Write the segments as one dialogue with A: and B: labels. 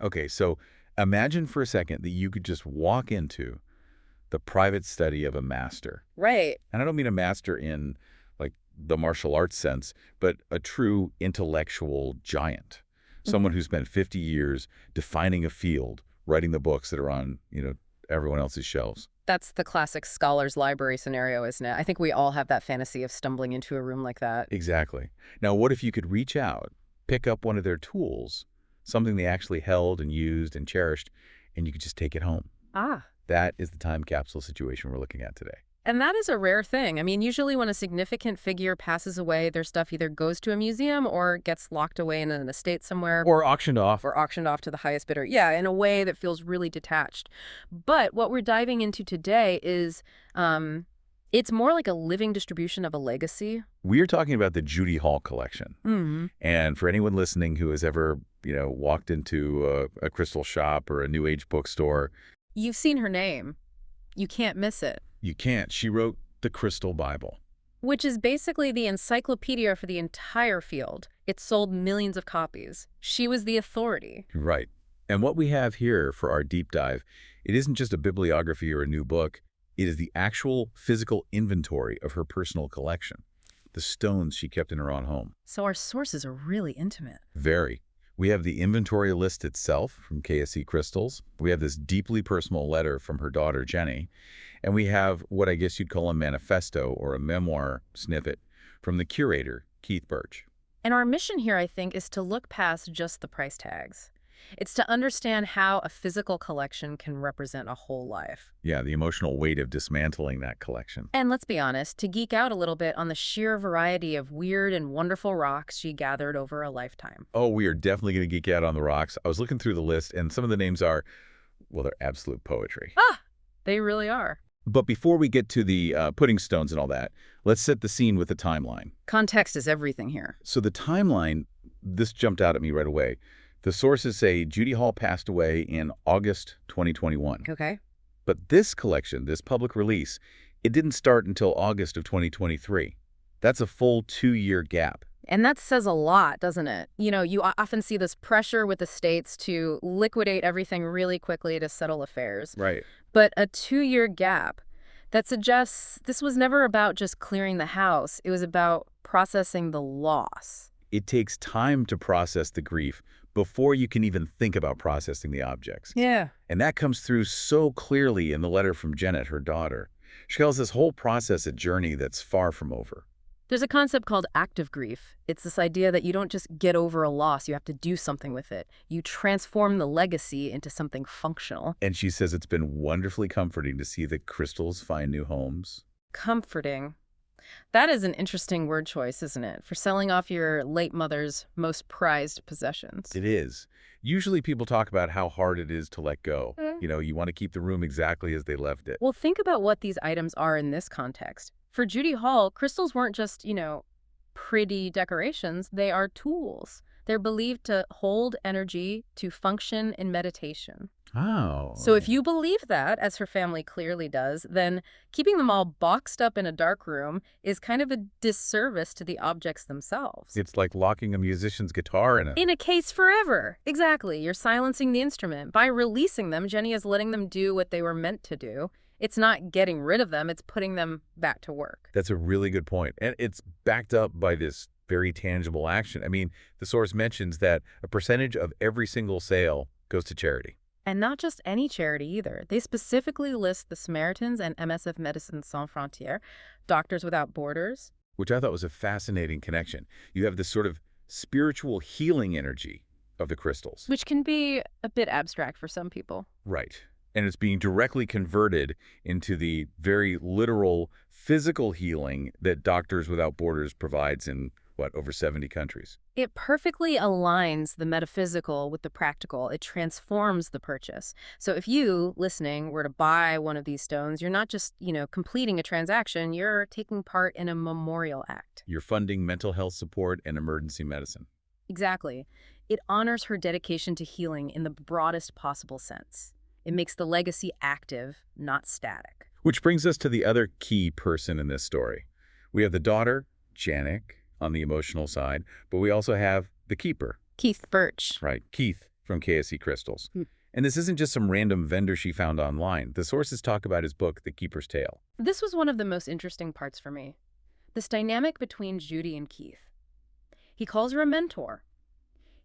A: Okay, so imagine for a second that you could just walk into the private study of a master.
B: Right.
A: And I don't mean a master in, like, the martial arts sense, but a true intellectual giant. Someone
B: Mhm.
A: who spent 50 years defining a field, writing the books that are on, everyone else's shelves.
B: That's the classic scholar's library scenario, isn't it? I think we all have that fantasy of stumbling into a room like that.
A: Exactly. Now, what if you could reach out, pick up one of their tools, something they actually held and used and cherished, and you could just take it home?
B: Ah.
A: That is the time capsule situation we're looking at today.
B: And that is a rare thing. I mean, usually when a significant figure passes away, their stuff either goes to a museum or gets locked away in an estate somewhere
A: Or auctioned off.
B: or auctioned off to the highest bidder. Yeah, in a way that feels really detached. But what we're diving into today is it's more like a living distribution of a legacy.
A: We're talking about the Judy Hall collection.
B: Mm-hmm.
A: And for anyone listening who has ever, walked into a crystal shop or a New Age bookstore,
B: You've seen her name. You can't miss it.
A: you can't. She wrote the Crystal Bible.
B: Which is basically the encyclopedia for the entire field. It sold millions of copies. She was the authority.
A: Right. And what we have here for our deep dive, it isn't just a bibliography or a new book. It is the actual physical inventory of her personal collection, the stones she kept in her own home.
B: So our sources are really intimate.
A: Very. We have the inventory list itself from KSC Crystals. We have this deeply personal letter from her daughter, Jeni. And we have what I guess you'd call a manifesto or a memoir snippet from the curator, Keith Birch.
B: And our mission here, I think, is to look past just the price tags. It's to understand how a physical collection can represent a whole life.
A: Yeah, the emotional weight of dismantling that collection.
B: And let's be honest, to geek out a little bit on the sheer variety of weird and wonderful rocks she gathered over a lifetime.
A: Oh, we are definitely going to geek out on the rocks. I was looking through the list, and some of the names are, well, they're absolute poetry.
B: Ah, they really are.
A: But before we get to the pudding stones and all that, let's set the scene with the timeline.
B: Context is everything here.
A: So the timeline, this jumped out at me right away. The sources say Judy Hall passed away in August 2021.
B: Okay.
A: But this collection, this public release, it didn't start until August of 2023. That's a full 2-year gap.
B: And that says a lot, doesn't it? You know, you often see this pressure with the states to liquidate everything really quickly to settle affairs.
A: Right.
B: But a 2-year gap, that suggests this was never about just clearing the house. It was about processing the loss.
A: It takes time to process the grief before you can even think about processing the objects.
B: Yeah.
A: And that comes through so clearly in the letter from Janet, her daughter. She calls this whole process a journey that's far from over.
B: There's a concept called active grief. It's this idea that you don't just get over a loss, you have to do something with it. You transform the legacy into something functional.
A: And she says it's been wonderfully comforting to see the crystals find new homes.
B: Comforting. That is an interesting word choice, isn't it? For selling off your late mother's most prized possessions.
A: It is. Usually people talk about how hard it is to let go. You want to keep the room exactly as they left it.
B: Well, think about what these items are in this context. For Judy Hall, crystals weren't just, pretty decorations. They are tools. They're believed to hold energy, to function in meditation.
A: Oh.
B: So if you believe that, as her family clearly does, then keeping them all boxed up in a dark room is kind of a disservice to the objects themselves.
A: It's like locking a musician's guitar in
B: a case forever. Exactly. You're silencing the instrument. By releasing them, Jeni is letting them do what they were meant to do. It's not getting rid of them, it's putting them back to work.
A: That's a really good point. And it's backed up by this very tangible action. I mean, the source mentions that a percentage of every single sale goes to charity.
B: And not just any charity either. They specifically list the Samaritans and MSF Médecins Sans Frontières, Doctors Without Borders.
A: Which I thought was a fascinating connection. You have this sort of spiritual healing energy of the crystals.
B: Which can be a bit abstract for some people.
A: Right. And it's being directly converted into the very literal physical healing that Doctors Without Borders provides in, over 70 countries.
B: It perfectly aligns the metaphysical with the practical. It transforms the purchase. So if you, listening, were to buy one of these stones, you're not just, completing a transaction, you're taking part in a memorial act.
A: You're funding mental health support and emergency medicine.
B: Exactly. It honors her dedication to healing in the broadest possible sense. It makes the legacy active, not static.
A: Which brings us to the other key person in this story. We have the daughter, Jeni, on the emotional side, but we also have the keeper.
B: Keith Birch.
A: Right, Keith. from KSE Crystals. And this isn't just some random vendor she found online. The sources talk about his book, The Keeper's Tale.
B: This was one of the most interesting parts for me. This dynamic between Judy and Keith. He calls her a mentor.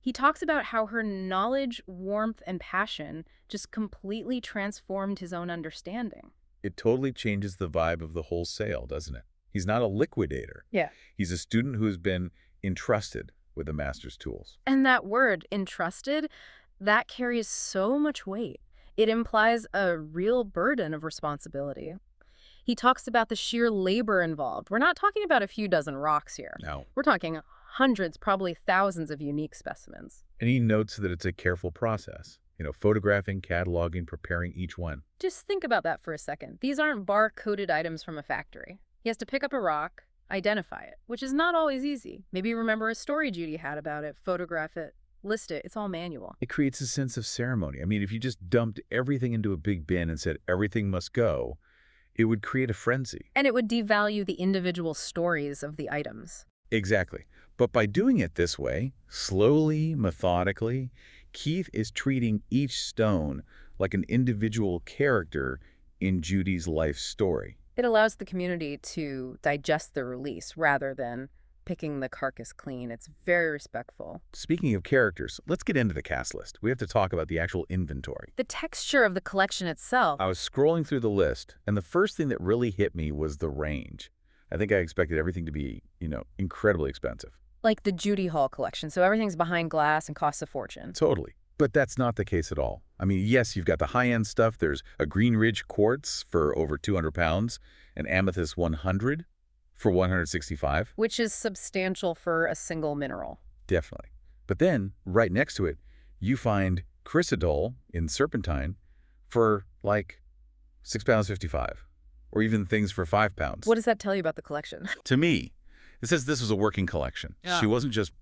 B: He talks about how her knowledge, warmth, and passion just completely transformed his own understanding.
A: It totally changes the vibe of the whole sale, doesn't it? He's not a liquidator.
B: Yeah.
A: He's a student who's been entrusted with the master's tools.
B: And that word, entrusted, that carries so much weight. It implies a real burden of responsibility. He talks about the sheer labor involved. We're not talking about a few dozen rocks here.
A: No.
B: We're talking hundreds, probably thousands of unique specimens.
A: And he notes that it's a careful process. Photographing, cataloging, preparing each one.
B: Just think about that for a second. These aren't bar-coded items from a factory. He has to pick up a rock, identify it, which is not always easy. Maybe remember a story Judy had about it, photograph it, list it. It's all manual.
A: It creates a sense of ceremony. I mean, if you just dumped everything into a big bin and said everything must go, it would create a frenzy.
B: And it would devalue the individual stories of the items.
A: Exactly. But by doing it this way, slowly, methodically, Keith is treating each stone like an individual character in Judy's life story.
B: It allows the community to digest the release rather than picking the carcass clean. It's very respectful.
A: Speaking of characters, let's get into the cast list. We have to talk about the actual inventory.
B: The texture of the collection itself.
A: I was scrolling through the list, and the first thing that really hit me was the range. I think I expected everything to be, incredibly expensive.
B: Like the Judy Hall collection, so everything's behind glass and costs a fortune.
A: Totally. But that's not the case at all. I mean, yes, you've got the high-end stuff. There's a Green Ridge Quartz for over 200 pounds, an Amethyst 100 for 165.
B: Which is substantial for a single mineral.
A: Definitely. But then, right next to it, you find Chrysidol in serpentine for like 6 pounds 55, or even things for 5 pounds.
B: What does that tell you about the collection?
A: To me, it says this was a working collection.
B: Yeah.
A: She wasn't just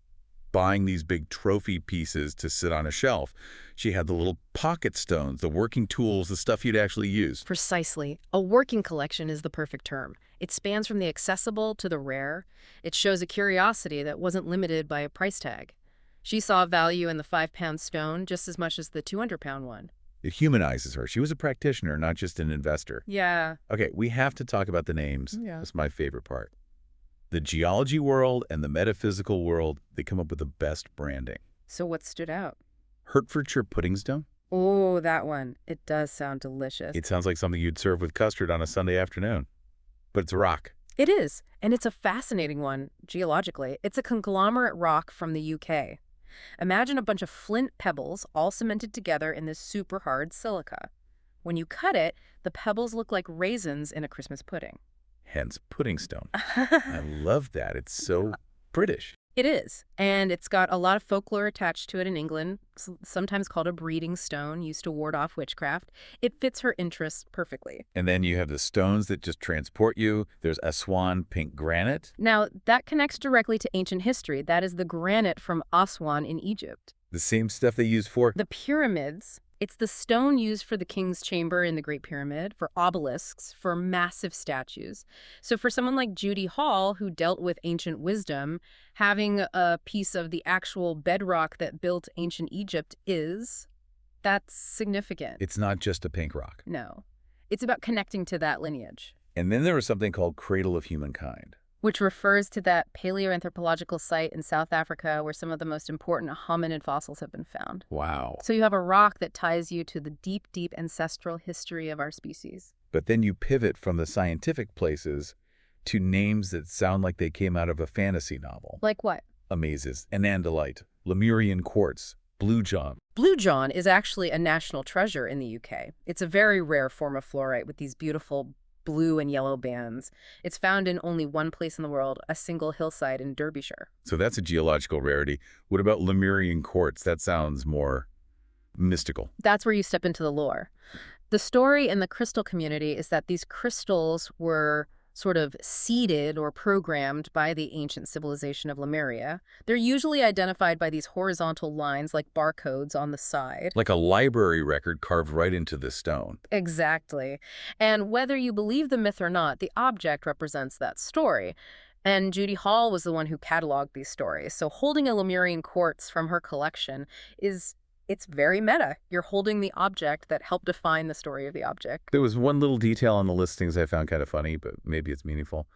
A: buying these big trophy pieces to sit on a shelf. She had the little pocket stones, the working tools, the stuff you'd actually use.
B: Precisely. A working collection is the perfect term. It spans from the accessible to the rare. It shows a curiosity that wasn't limited by a price tag. She saw value in the 5-pound stone just as much as the 200-pound one.
A: It humanizes her. She was a practitioner, not just an investor.
B: Yeah.
A: Okay, we have to talk about the names.
B: Yeah.
A: That's my favorite part. The geology world and the metaphysical world, they come up with the best branding.
B: So what stood out?
A: Hertfordshire pudding stone?
B: Oh, that one. It does sound delicious.
A: It sounds like something you'd serve with custard on a Sunday afternoon. But it's a rock.
B: It is, and it's a fascinating one, geologically. It's a conglomerate rock from the UK. Imagine a bunch of flint pebbles all cemented together in this super hard silica. When you cut it, the pebbles look like raisins in a Christmas pudding.
A: Hence pudding stone. I love that. It's so British.
B: It is, and it's got a lot of folklore attached to it in England, sometimes called a breeding stone, used to ward off witchcraft. It fits her interests perfectly.
A: And then you have the stones that just transport you. There's Aswan Pink Granite.
B: Now, that connects directly to ancient history. That is the granite from Aswan in Egypt.
A: The same stuff they use for
B: The pyramids. It's the stone used for the king's chamber in the Great Pyramid, for obelisks, for massive statues. So for someone like Judy Hall, who dealt with ancient wisdom, having a piece of the actual bedrock that built ancient Egypt that's significant.
A: It's not just a pink rock.
B: No. It's about connecting to that lineage.
A: And then there was something called Cradle of Humankind.
B: Which refers to that paleoanthropological site in South Africa where some of the most important hominid fossils have been found.
A: Wow.
B: So you have a rock that ties you to the deep, deep ancestral history of our species.
A: But then you pivot from the scientific places to names that sound like they came out of a fantasy novel.
B: Like what?
A: Amazes, anandalite, Lemurian quartz, blue john.
B: Blue john is actually a national treasure in the UK. It's a very rare form of fluorite with these beautiful blue and yellow bands. It's found in only one place in the world, a single hillside in Derbyshire.
A: So that's a geological rarity. What about Lemurian quartz? That sounds more mystical.
B: That's where you step into the lore. The story in the crystal community is that these crystals were sort of seeded or programmed by the ancient civilization of Lemuria. They're usually identified by these horizontal lines like barcodes on the side.
A: Like a library record carved right into the stone.
B: Exactly. And whether you believe the myth or not, the object represents that story. And Judy Hall was the one who cataloged these stories. So holding a Lemurian quartz from her collection is It's very meta. You're holding the object that helped define the story of the object.
A: There was one little detail on the listings I found kind of funny, but maybe it's meaningful.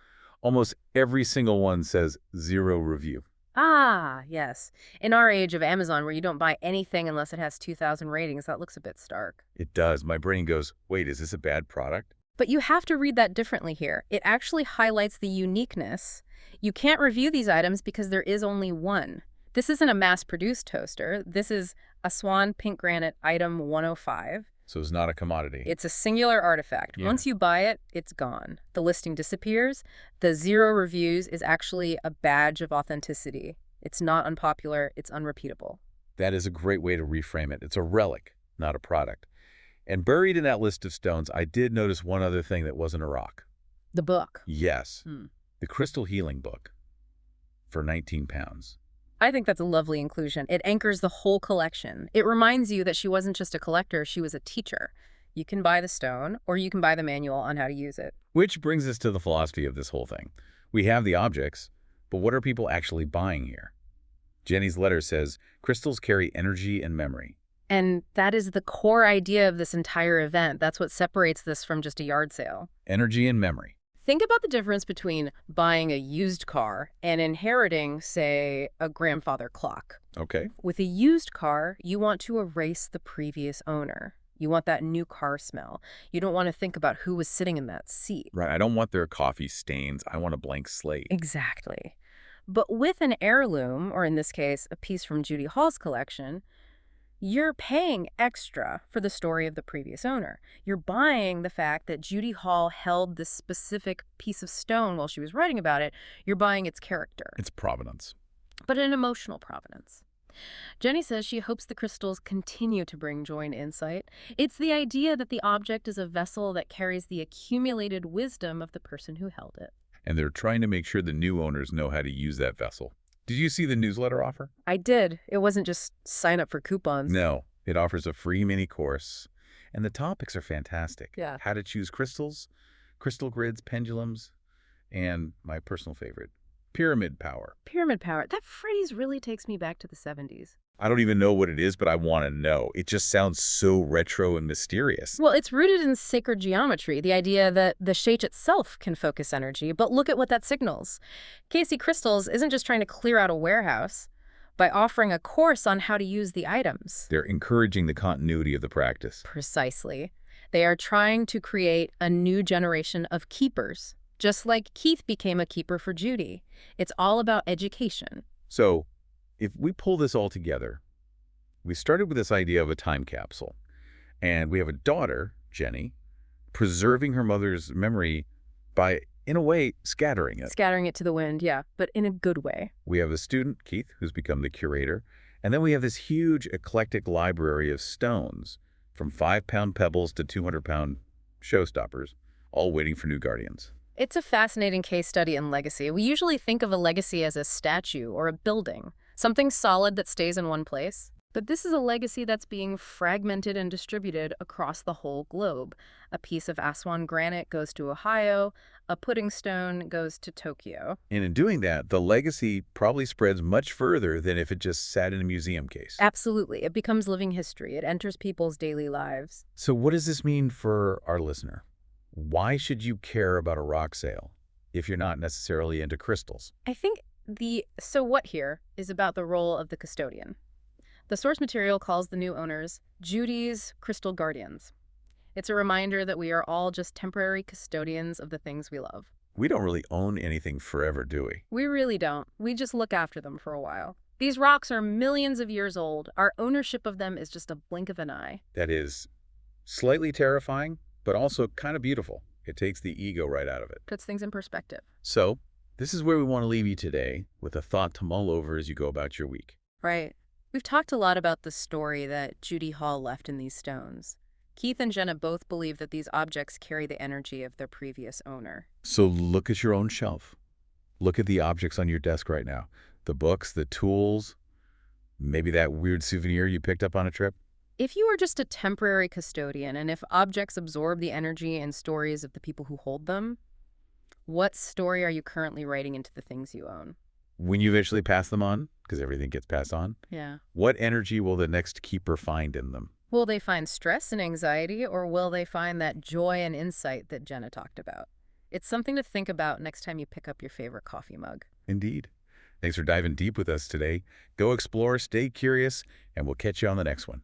A: Almost every single one says 0 review.
B: Ah, yes. In our age of Amazon, where you don't buy anything unless it has 2,000 ratings, that looks a bit stark.
A: It does. My brain goes, wait, is this a bad product?
B: But you have to read that differently here. It actually highlights the uniqueness. You can't review these items because there is only one. This isn't a mass-produced toaster. This is Aswan Pink Granite item 105.
A: So it's not a commodity.
B: It's a singular artifact.
A: Yeah.
B: Once you buy it, it's gone. The listing disappears. The 0 reviews is actually a badge of authenticity. It's not unpopular. It's unrepeatable.
A: That is a great way to reframe it. It's a relic, not a product. And buried in that list of stones, I did notice one other thing that wasn't a rock.
B: The book.
A: Yes. The Crystal Healing Book for 19 pounds.
B: I think that's a lovely inclusion. It anchors the whole collection. It reminds you that she wasn't just a collector, she was a teacher. You can buy the stone, or you can buy the manual on how to use it.
A: Which brings us to the philosophy of this whole thing. We have the objects, but what are people actually buying here? Jeni's letter says, crystals carry energy and memory.
B: And that is the core idea of this entire event. That's what separates this from just a yard sale.
A: Energy and memory.
B: Think about the difference between buying a used car and inheriting, say, a grandfather clock.
A: Okay.
B: With a used car, you want to erase the previous owner. You want that new car smell. You don't want to think about who was sitting in that seat.
A: Right. I don't want their coffee stains. I want a blank slate.
B: Exactly. But with an heirloom, or in this case, a piece from Judy Hall's collection, you're paying extra for the story of the previous owner. You're buying the fact that Judy Hall held this specific piece of stone while she was writing about it. You're buying its character.
A: It's provenance.
B: But an emotional provenance. Jeni says she hopes the crystals continue to bring joy and insight. It's the idea that the object is a vessel that carries the accumulated wisdom of the person who held it.
A: And they're trying to make sure the new owners know how to use that vessel. Did you see the newsletter offer?
B: I did. It wasn't just sign up for coupons.
A: No. It offers a free mini course. And the topics are fantastic.
B: Yeah.
A: How to choose crystals, crystal grids, pendulums, and my personal favorite, pyramid power.
B: Pyramid power. That phrase really takes me back to the 70s.
A: I don't even know what it is, but I want to know. It just sounds so retro and mysterious.
B: Well, it's rooted in sacred geometry, the idea that the shade itself can focus energy, but look at what that signals. KC Crystals isn't just trying to clear out a warehouse by offering a course on how to use the items.
A: They're encouraging the continuity of the practice.
B: Precisely. They are trying to create a new generation of keepers, just like Keith became a keeper for Judy. It's all about education.
A: So, if we pull this all together, we started with this idea of a time capsule. And we have a daughter, Jeni, preserving her mother's memory by, in a way, scattering it.
B: Scattering it to the wind, yeah, but in a good way.
A: We have a student, Keith, who's become the curator. And then we have this huge eclectic library of stones, from 5-pound pebbles to 200-pound showstoppers, all waiting for new guardians.
B: It's a fascinating case study in legacy. We usually think of a legacy as a statue or a building, something solid that stays in one place. But this is a legacy that's being fragmented and distributed across the whole globe. A piece of Aswan granite goes to Ohio, a pudding stone goes to Tokyo.
A: And in doing that, the legacy probably spreads much further than if it just sat in a museum case.
B: Absolutely. It becomes living history. It enters people's daily lives.
A: So what does this mean for our listener? Why should you care about a rock sale if you're not necessarily into crystals?
B: I think the so what here is about the role of the custodian. The source material calls the new owners Judy's crystal guardians. It's a reminder that we are all just temporary custodians of the things we love.
A: We don't really own anything forever, do we?
B: We really don't. We just look after them for a while. These rocks are millions of years old. Our ownership of them is just a blink of an eye.
A: That is slightly terrifying, but also kind of beautiful. It takes the ego right out of it.
B: Puts things in perspective.
A: So, this is where we want to leave you today with a thought to mull over as you go about your week.
B: Right. We've talked a lot about the story that Judy Hall left in these stones. Keith and Jenna both believe that these objects carry the energy of their previous owner.
A: So look at your own shelf. Look at the objects on your desk right now. The books, the tools, maybe that weird souvenir you picked up on a trip.
B: If you are just a temporary custodian, and if objects absorb the energy and stories of the people who hold them, what story are you currently writing into the things you own?
A: When you eventually pass them on, because everything gets passed on.
B: Yeah.
A: What energy will the next keeper find in them?
B: Will they find stress and anxiety, or will they find that joy and insight that Jenna talked about? It's something to think about next time you pick up your favorite coffee mug.
A: Indeed. Thanks for diving deep with us today. Go explore, stay curious, and we'll catch you on the next one.